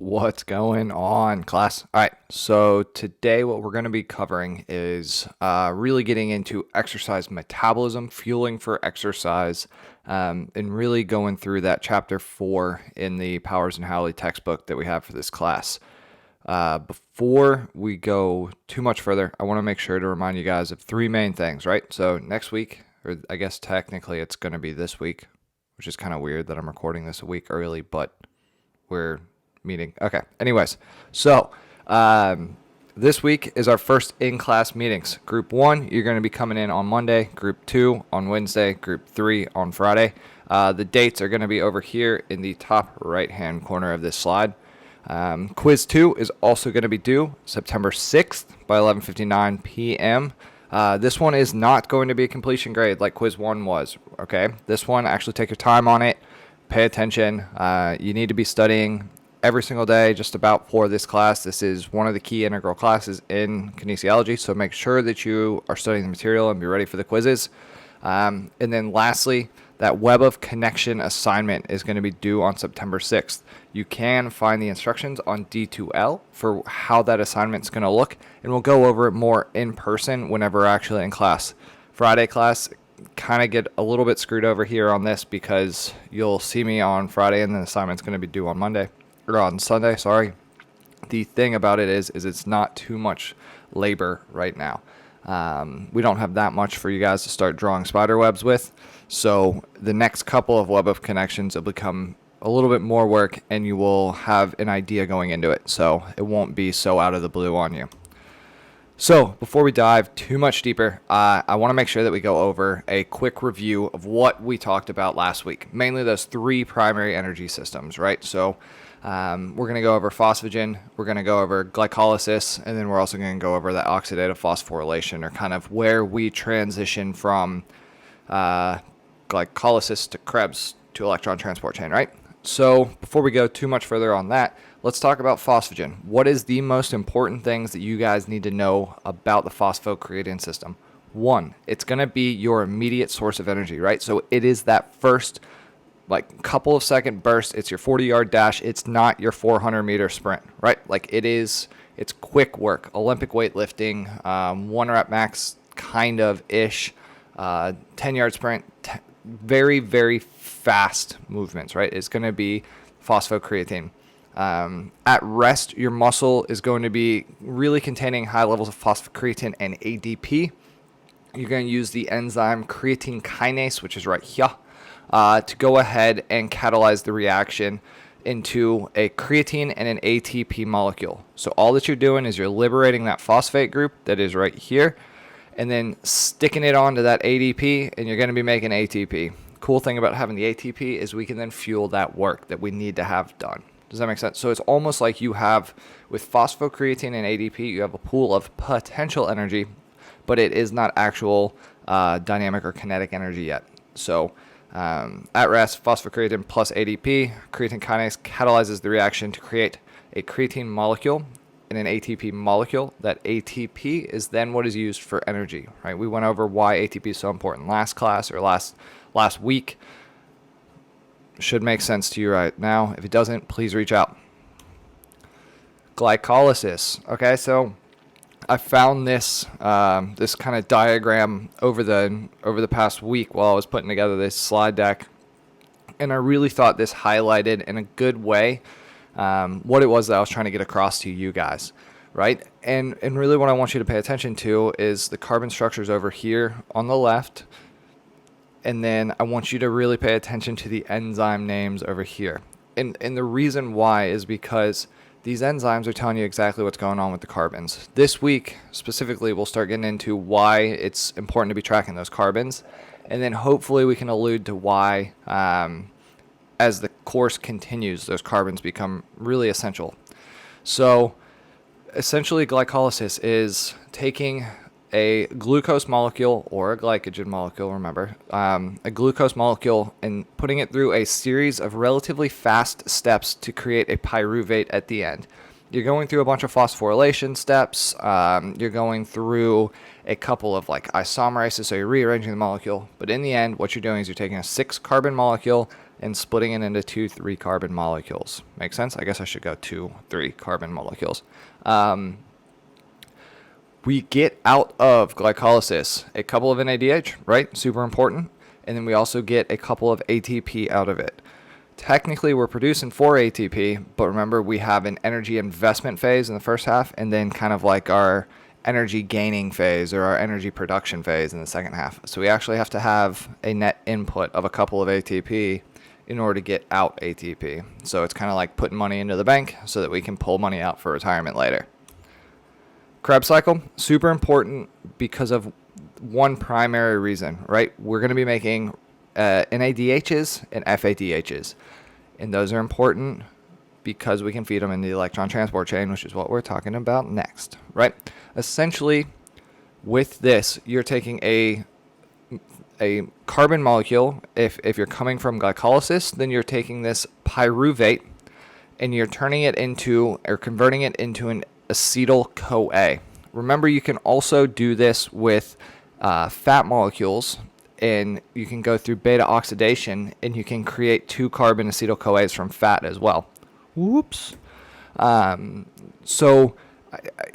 What's going on, class? All right, so today what we're going to be covering is really getting into exercise metabolism, fueling for exercise, and really going through that chapter 4 in the Powers and Howley textbook that we have for this class. Before we go too much further, I want to make sure to remind you guys of 3 main things, right? So next week, or I guess technically it's going to be this week, which is kind of weird that I'm recording this a week early, but we're meeting. Okay. Anyways, so this week is our first in-class meetings. Group 1, you're going to be coming in on Monday. Group 2 on Wednesday. Group 3 on Friday. The dates are going to be over here in the top right-hand corner of this slide. Quiz 2 is also going to be due September 6th by 11:59 p.m. This one is not going to be a completion grade like Quiz 1 was, okay? This one, actually take your time on it. Pay attention. You need to be studying every single day just about for this class. This is one of the key integral classes in kinesiology, so make sure that you are studying the material and be ready for the quizzes. And then lastly, that web of connection assignment is going to be due on September 6th. You can find the instructions on D2L for how that assignment is going to look, and we'll go over it more in person whenever we're actually in class. Friday class, kind of get a little bit screwed over here on this because you'll see me on Friday and the assignment's going to be due on Monday. Or on Sunday, sorry. The thing about it is it's not too much labor right now. We don't have that much for you guys to start drawing spider webs with. So the next couple of web of connections will become a little bit more work and you will have an idea going into it. So it won't be so out of the blue on you. So before we dive too much deeper, I want to make sure that we go over a quick review of what we talked about last week. Mainly those 3 primary energy systems, right? So we're going to go over phosphagen, we're going to go over glycolysis, and then we're also going to go over that oxidative phosphorylation, or kind of where we transition from glycolysis to Krebs to electron transport chain, right? So before we go too much further on that, let's talk about phosphagen. What is the most important things that you guys need to know about the phosphocreatine system? 1, it's going to be your immediate source of energy, right? So it is that first couple of second burst. It's your 40-yard dash. It's not your 400-meter sprint, right? It's quick work. Olympic weightlifting, 1 rep max kind of ish, 10-yard sprint, very, very fast movements, right? It's going to be phosphocreatine. At rest, your muscle is going to be really containing high levels of phosphocreatine and ADP. You're going to use the enzyme creatine kinase, which is right here, to go ahead and catalyze the reaction into a creatine and an ATP molecule. So all that you're doing is you're liberating that phosphate group that is right here and then sticking it onto that ADP, and you're going to be making ATP. Cool thing about having the ATP is we can then fuel that work that we need to have done. Does that make sense? So it's almost like you have, with phosphocreatine and ADP, you have a pool of potential energy, but it is not actual dynamic or kinetic energy yet. So at rest, phosphocreatine plus ADP, creatine kinase catalyzes the reaction to create a creatine molecule and an ATP molecule. That ATP is then what is used for energy, right? We went over why ATP is so important last class, or last week. Should make sense to you right now. If it doesn't, please reach out. Glycolysis. Okay, so I found this this kind of diagram over the past week while I was putting together this slide deck, and I really thought this highlighted in a good way what it was that I was trying to get across to you guys, right? And really what I want you to pay attention to is the carbon structures over here on the left, and then I want you to really pay attention to the enzyme names over here. And the reason why is because these enzymes are telling you exactly what's going on with the carbons. This week, specifically, we'll start getting into why it's important to be tracking those carbons. And then hopefully we can allude to why, as the course continues, those carbons become really essential. So essentially, glycolysis is taking a glucose molecule or a glycogen molecule, remember, a glucose molecule, and putting it through a series of relatively fast steps to create a pyruvate at the end. You're going through a bunch of phosphorylation steps. You're going through a couple of like isomerases, so you're rearranging the molecule. But in the end, what you're doing is you're taking a 6-carbon molecule and splitting it into 2 3-carbon molecules. Make sense? I guess I should go 2 3-carbon molecules. We get out of glycolysis a couple of NADH, right? Super important. And then we also get a couple of ATP out of it. Technically, we're producing 4 ATP, but remember, we have an energy investment phase in the first half, and then kind of like our energy gaining phase or our energy production phase in the second half. So we actually have to have a net input of a couple of ATP in order to get out ATP. So it's kind of like putting money into the bank so that we can pull money out for retirement later. Krebs cycle, super important because of one primary reason, right? We're going to be making NADHs and FADHs, and those are important because we can feed them in the electron transport chain, which is what we're talking about next, right? Essentially, with this, you're taking a carbon molecule. If you're coming from glycolysis, then you're taking this pyruvate and you're turning it into, or converting it into, an acetyl-CoA. Remember, you can also do this with fat molecules, and you can go through beta oxidation, and you can create 2-carbon acetyl-CoAs from fat as well. Whoops. So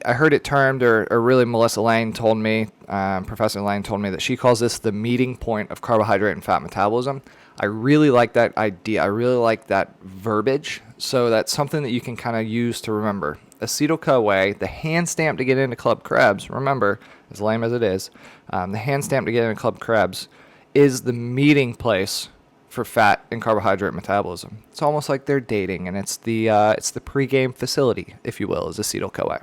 I heard it termed, or really Melissa Lane told me, Professor Lane told me that she calls this the meeting point of carbohydrate and fat metabolism. I really like that idea. I really like that verbiage. So that's something that you can kind of use to remember. Acetyl-CoA, the hand stamp to get into Club Krebs, remember, as lame as it is, the hand stamp to get into Club Krebs is the meeting place for fat and carbohydrate metabolism. It's almost like they're dating, and it's the pregame facility, if you will, is acetyl-CoA.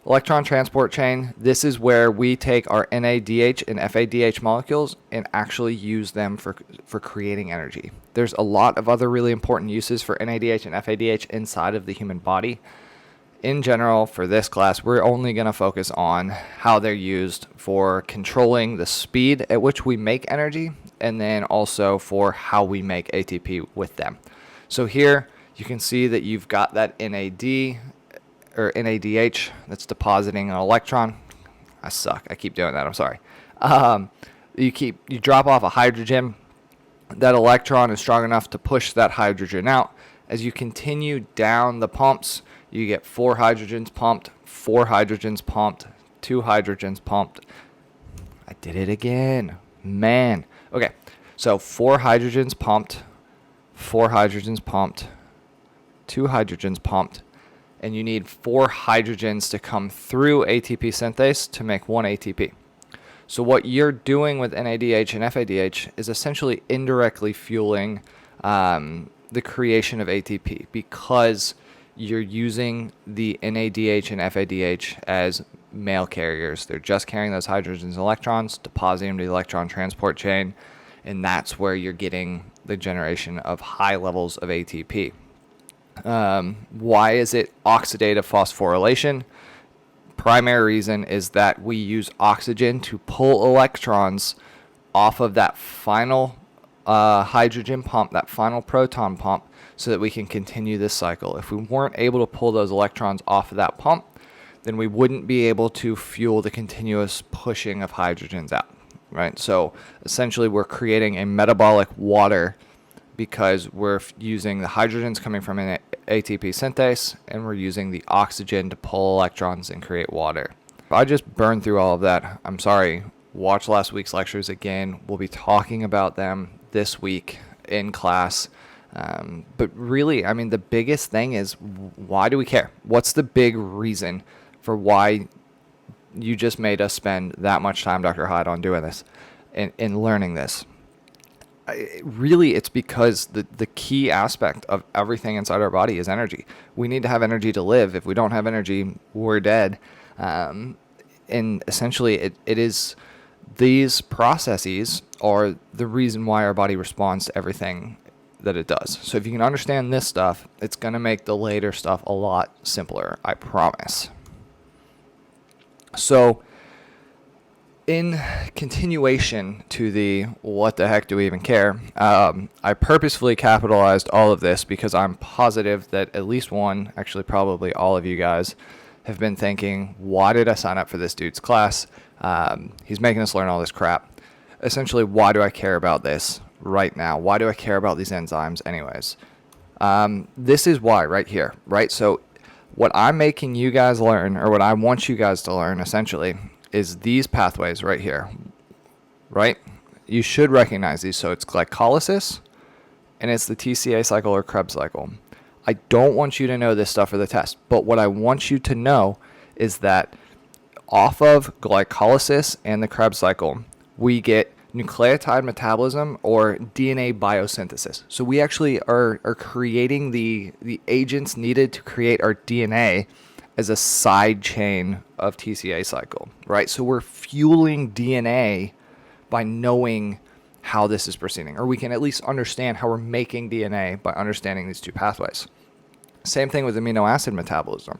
Electron transport chain, this is where we take our NADH and FADH molecules and actually use them for creating energy. There's a lot of other really important uses for NADH and FADH inside of the human body. In general, for this class, we're only going to focus on how they're used for controlling the speed at which we make energy, and then also for how we make ATP with them. So here you can see that you've got that NAD or NADH that's depositing an electron. I suck. I keep doing that. I'm sorry. You drop off a hydrogen. That electron is strong enough to push that hydrogen out. As you continue down the pumps, you get 4 hydrogens pumped, 4 hydrogens pumped, 2 hydrogens pumped. I did it again. Man. Okay. So 4 hydrogens pumped, 4 hydrogens pumped, 2 hydrogens pumped, and you need 4 hydrogens to come through ATP synthase to make 1 ATP. So what you're doing with NADH and FADH is essentially indirectly fueling the creation of ATP, because you're using the NADH and FADH as mail carriers. They're just carrying those hydrogens and electrons, depositing them to the electron transport chain, and that's where you're getting the generation of high levels of ATP. Why is it oxidative phosphorylation? Primary reason is that we use oxygen to pull electrons off of that final hydrogen pump, that final proton pump, so that we can continue this cycle. If we weren't able to pull those electrons off of that pump, then we wouldn't be able to fuel the continuous pushing of hydrogens out, right? So essentially we're creating a metabolic water because we're using the hydrogens coming from an ATP synthase, and we're using the oxygen to pull electrons and create water. I just burned through all of that. I'm sorry. Watch last week's lectures again. We'll be talking about them this week in class. But really, I mean, the biggest thing is, why do we care? What's the big reason for why you just made us spend that much time, Dr. Hyde, on doing this and learning this? Really, it's because the key aspect of everything inside our body is energy. We need to have energy to live. If we don't have energy, we're dead. And essentially, it is these processes are the reason why our body responds to everything that it does. So if you can understand this stuff, it's going to make the later stuff a lot simpler, I promise. So in continuation to the what the heck do we even care, I purposefully capitalized all of this because I'm positive that at least one, actually probably all of you guys, have been thinking, why did I sign up for this dude's class? He's making us learn all this crap. Essentially, why do I care about this? right now? Why do I care about these enzymes anyways? This is why right here, right? So what I'm making you guys learn, or what I want you guys to learn essentially, is these pathways right here, right? You should recognize these. So it's glycolysis and it's the TCA cycle or Krebs cycle. I don't want you to know this stuff for the test, but what I want you to know is that off of glycolysis and the Krebs cycle, we get nucleotide metabolism or DNA biosynthesis. So we actually are creating the agents needed to create our DNA as a side chain of TCA cycle, right? So we're fueling DNA by knowing how this is proceeding, or we can at least understand how we're making DNA by understanding these two pathways. Same thing with amino acid metabolism.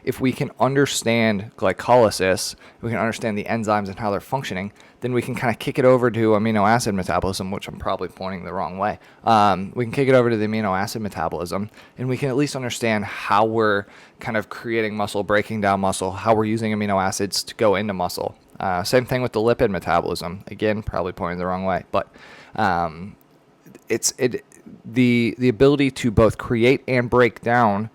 If we can understand glycolysis, we can understand the enzymes and how they're functioning, then we can kind of kick it over to amino acid metabolism, which I'm probably pointing the wrong way. We can kick it over to the amino acid metabolism, and we can at least understand how we're kind of creating muscle, breaking down muscle, how we're using amino acids to go into muscle. Same thing with the lipid metabolism. Again, probably pointing the wrong way, but the ability to both create and break down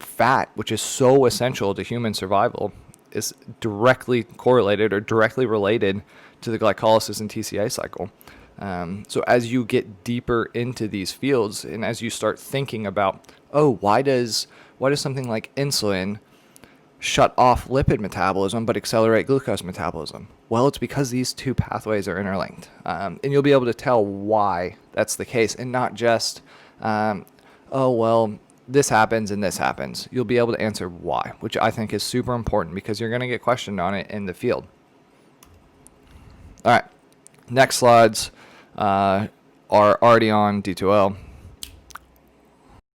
fat, which is so essential to human survival, is directly correlated or directly related to the glycolysis and TCA cycle. So as you get deeper into these fields, and as you start thinking about, why does something like insulin shut off lipid metabolism but accelerate glucose metabolism? Well, it's because these two pathways are interlinked, and you'll be able to tell why that's the case, and not just, this happens and this happens. You'll be able to answer why, which I think is super important because you're going to get questioned on it in the field. All right, next slides are already on D2L.